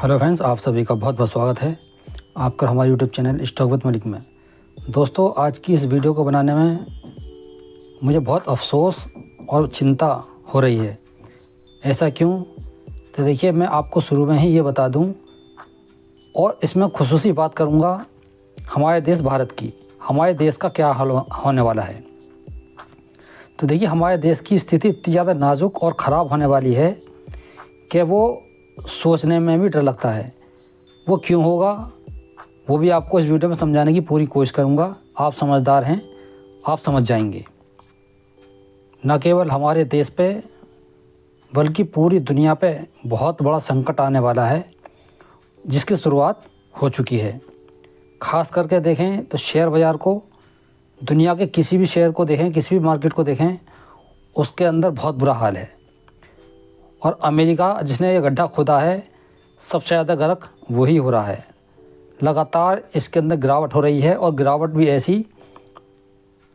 Hello friends, आप सभी का बहुत बहुत स्वागत है आपका हमारे YouTube channel stock with Malik में। दोस्तों, आज की इस वीडियो को बनाने में मुझे बहुत अफसोस और चिंता हो रही है। ऐसा क्यों? तो देखिए, मैं आपको शुरू में ही ये बता दूं और इसमें खुसूसी बात करूंगा हमारे देश भारत की। हमारे देश का क्या हाल होने वाला है। तो देखिए, हमारे देश की स्थिति इतनी ज़्यादा नाजुक और ख़राब होने वाली है कि वो सोचने में भी डर लगता है। वो क्यों होगा, वो भी आपको इस वीडियो में समझाने की पूरी कोशिश करूंगा। आप समझदार हैं, आप समझ जाएंगे। न केवल हमारे देश पे बल्कि पूरी दुनिया पे बहुत बड़ा संकट आने वाला है, जिसकी शुरुआत हो चुकी है। ख़ास करके देखें तो शेयर बाज़ार को, दुनिया के किसी भी शेयर को देखें, किसी भी मार्केट को देखें, उसके अंदर बहुत बुरा हाल है। और अमेरिका जिसने ये गड्ढा खोदा है, सबसे ज़्यादा गर्क वही हो रहा है। लगातार इसके अंदर गिरावट हो रही है और गिरावट भी ऐसी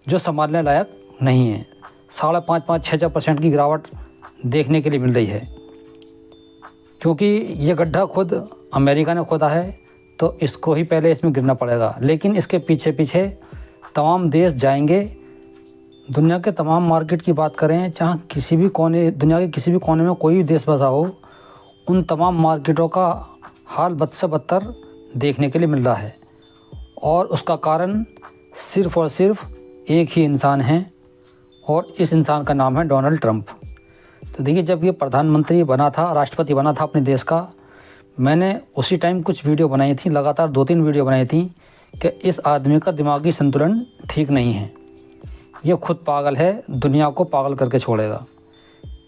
जो संभालने लायक नहीं है। 5.5-6% की गिरावट देखने के लिए मिल रही है, क्योंकि ये गड्ढा खुद अमेरिका ने खोदा है, तो इसको ही पहले इसमें गिरना पड़ेगा। लेकिन इसके पीछे पीछे तमाम देश जाएंगे। दुनिया के तमाम मार्केट की बात करें, चाहे किसी भी कोने, दुनिया के किसी भी कोने में कोई भी देश बसा हो, उन तमाम मार्केटों का हाल बद से बदतर देखने के लिए मिल रहा है। और उसका कारण सिर्फ़ और सिर्फ एक ही इंसान है, और इस इंसान का नाम है डोनाल्ड ट्रंप। तो देखिए, जब ये प्रधानमंत्री बना था, राष्ट्रपति बना था अपने देश का, मैंने उसी टाइम कुछ वीडियो बनाई थी, लगातार 2-3 वीडियो बनाई थी कि इस आदमी का दिमागी संतुलन ठीक नहीं है। ये खुद पागल है, दुनिया को पागल करके छोड़ेगा।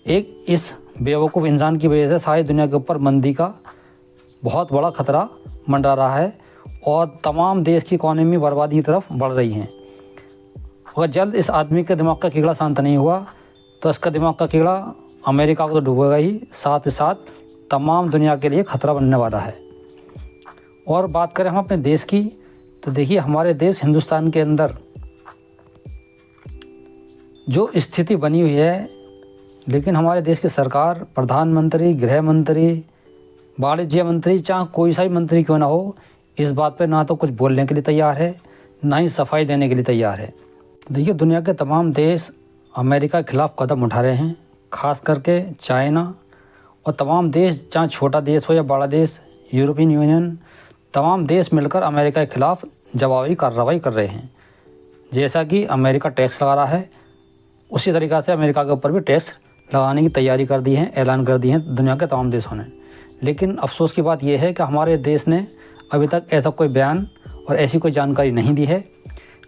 एक इस बेवकूफ़ इंसान की वजह से सारी दुनिया के ऊपर मंदी का बहुत बड़ा खतरा मंडरा रहा है और तमाम देश की इकॉनमी बर्बादी की तरफ बढ़ रही हैं। अगर जल्द इस आदमी के दिमाग का कीड़ा शांत नहीं हुआ, तो इसका दिमाग का कीड़ा अमेरिका को तो डूबेगा ही, साथ ही साथ तमाम दुनिया के लिए खतरा बनने वाला है। और बात करें हम अपने देश की, तो देखिए, हमारे देश हिंदुस्तान के अंदर जो स्थिति बनी हुई है, लेकिन हमारे देश की सरकार, प्रधानमंत्री, गृह मंत्री, वाणिज्य मंत्री, चाहे कोई सा भी मंत्री क्यों ना हो, इस बात पे ना तो कुछ बोलने के लिए तैयार है, ना ही सफाई देने के लिए तैयार है। देखिए, दुनिया के तमाम देश अमेरिका के ख़िलाफ़ कदम उठा रहे हैं, ख़ास करके चाइना और तमाम देश, चाहे छोटा देश हो या बड़ा देश, यूरोपियन यूनियन, तमाम देश मिलकर अमेरिका के ख़िलाफ़ जवाबी कार्रवाई कर रहे हैं। जैसा कि अमेरिका टैक्स लगा रहा है, उसी तरीक़ा से अमेरिका के ऊपर भी टैक्स लगाने की तैयारी कर दी है, ऐलान कर दी है दुनिया के तमाम देशों ने। लेकिन अफसोस की बात यह है कि हमारे देश ने अभी तक ऐसा कोई बयान और ऐसी कोई जानकारी नहीं दी है।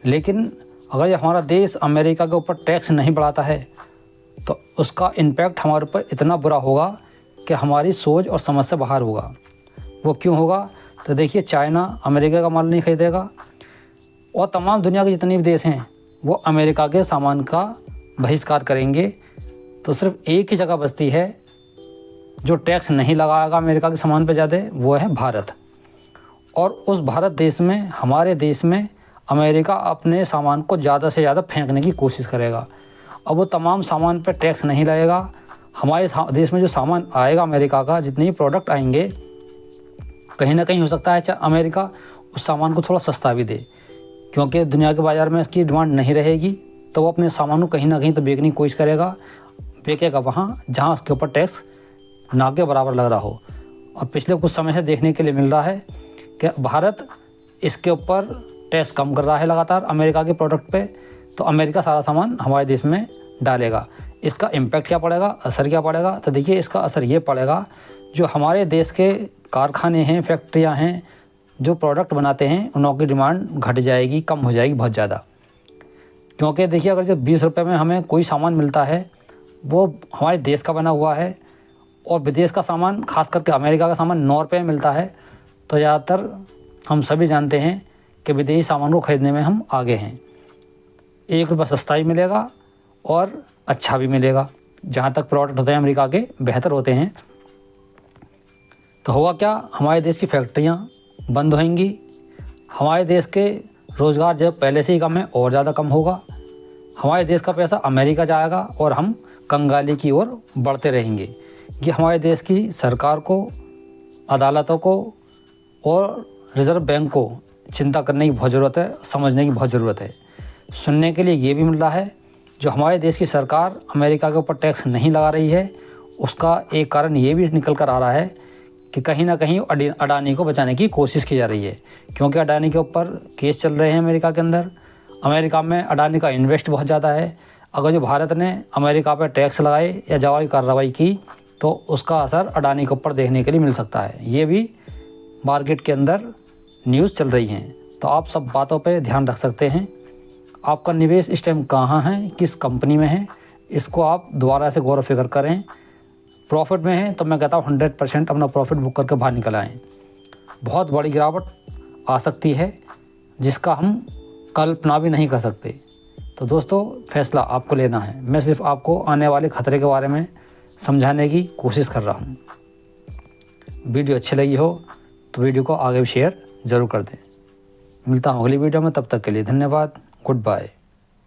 लेकिन अगर ये हमारा देश अमेरिका के ऊपर टैक्स नहीं बढ़ाता है, तो उसका इम्पैक्ट हमारे ऊपर इतना बुरा होगा कि हमारी सोच और समझ से बाहर होगा। वो क्यों होगा? तो देखिए, चाइना अमेरिका का माल नहीं खरीदेगा और तमाम दुनिया के जितने भी देश हैं वो अमेरिका के सामान का बहिष्कार करेंगे। तो सिर्फ एक ही जगह बचती है जो टैक्स नहीं लगाएगा अमेरिका के सामान पे ज़्यादा, वो है भारत। और उस भारत देश में, हमारे देश में, अमेरिका अपने सामान को ज़्यादा से ज़्यादा फेंकने की कोशिश करेगा। अब वो तमाम सामान पे टैक्स नहीं लगेगा। हमारे देश में जो सामान आएगा अमेरिका का, जितने भी प्रोडक्ट आएंगे, कहीं ना कहीं हो सकता है अमेरिका उस सामान को थोड़ा सस्ता भी दे, क्योंकि दुनिया के बाज़ार में इसकी डिमांड नहीं रहेगी। तो वो अपने सामान को कहीं ना कहीं तो बेचने की कोशिश करेगा, बेचेगा वहाँ जहाँ उसके ऊपर टैक्स ना के बराबर लग रहा हो। और पिछले कुछ समय से देखने के लिए मिल रहा है कि भारत इसके ऊपर टैक्स कम कर रहा है लगातार अमेरिका के प्रोडक्ट पे। तो अमेरिका सारा सामान हमारे देश में डालेगा। इसका इम्पैक्ट क्या पड़ेगा, असर क्या पड़ेगा? तो देखिए, इसका असर ये पड़ेगा, जो हमारे देश के कारखाने हैं, फैक्ट्रियाँ हैं, जो प्रोडक्ट बनाते हैं, उनकी डिमांड घट जाएगी, कम हो जाएगी बहुत ज़्यादा। क्योंकि देखिए, अगर जो 20 रुपये में हमें कोई सामान मिलता है, वो हमारे देश का बना हुआ है, और विदेश का सामान, खास करके अमेरिका का सामान 9 रुपये में मिलता है, तो ज़्यादातर हम सभी जानते हैं कि विदेशी सामान को ख़रीदने में हम आगे हैं। 1 रुपये सस्ता ही मिलेगा और अच्छा भी मिलेगा। जहाँ तक प्रोडक्ट होते हैं अमेरिका के, बेहतर होते हैं। तो होगा क्या, हमारे देश की फैक्ट्रियाँ बंद होंगी, हमारे देश के रोज़गार जब पहले से ही कम है और ज़्यादा कम होगा, हमारे देश का पैसा अमेरिका जाएगा और हम कंगाली की ओर बढ़ते रहेंगे। ये हमारे देश की सरकार को अदालतों को और रिज़र्व बैंक को चिंता करने की बहुत ज़रूरत है, समझने की बहुत ज़रूरत है। सुनने के लिए ये भी मिल रहा है जो हमारे देश की सरकार अमेरिका के ऊपर टैक्स नहीं लगा रही है, उसका एक कारण ये भी निकल कर आ रहा है कि कहीं ना कहीं अडानी को बचाने की कोशिश की जा रही है, क्योंकि अडानी के ऊपर केस चल रहे हैं अमेरिका के अंदर। अमेरिका में अडानी का इन्वेस्ट बहुत ज़्यादा है। अगर जो भारत ने अमेरिका पर टैक्स लगाए या जवाबी कार्रवाई की तो उसका असर अडानी के ऊपर देखने के लिए मिल सकता है। ये भी मार्केट के अंदर न्यूज़ चल रही हैं, तो आप सब बातों पे ध्यान रख सकते हैं। आपका निवेश इस टाइम कहाँ है, किस कंपनी में है, इसको आप दोबारा से गौर फिक्र करें। प्रॉफिट में है तो मैं कहता हूँ 100% अपना प्रॉफिट बुक करके बाहर निकल आएँ। बहुत बड़ी गिरावट आ सकती है जिसका हम कल्पना भी नहीं कर सकते। तो दोस्तों, फैसला आपको लेना है। मैं सिर्फ आपको आने वाले खतरे के बारे में समझाने की कोशिश कर रहा हूँ। वीडियो अच्छी लगी हो तो वीडियो को आगे भी शेयर ज़रूर कर दें। मिलता हूँ अगली वीडियो में, तब तक के लिए धन्यवाद। Good bye.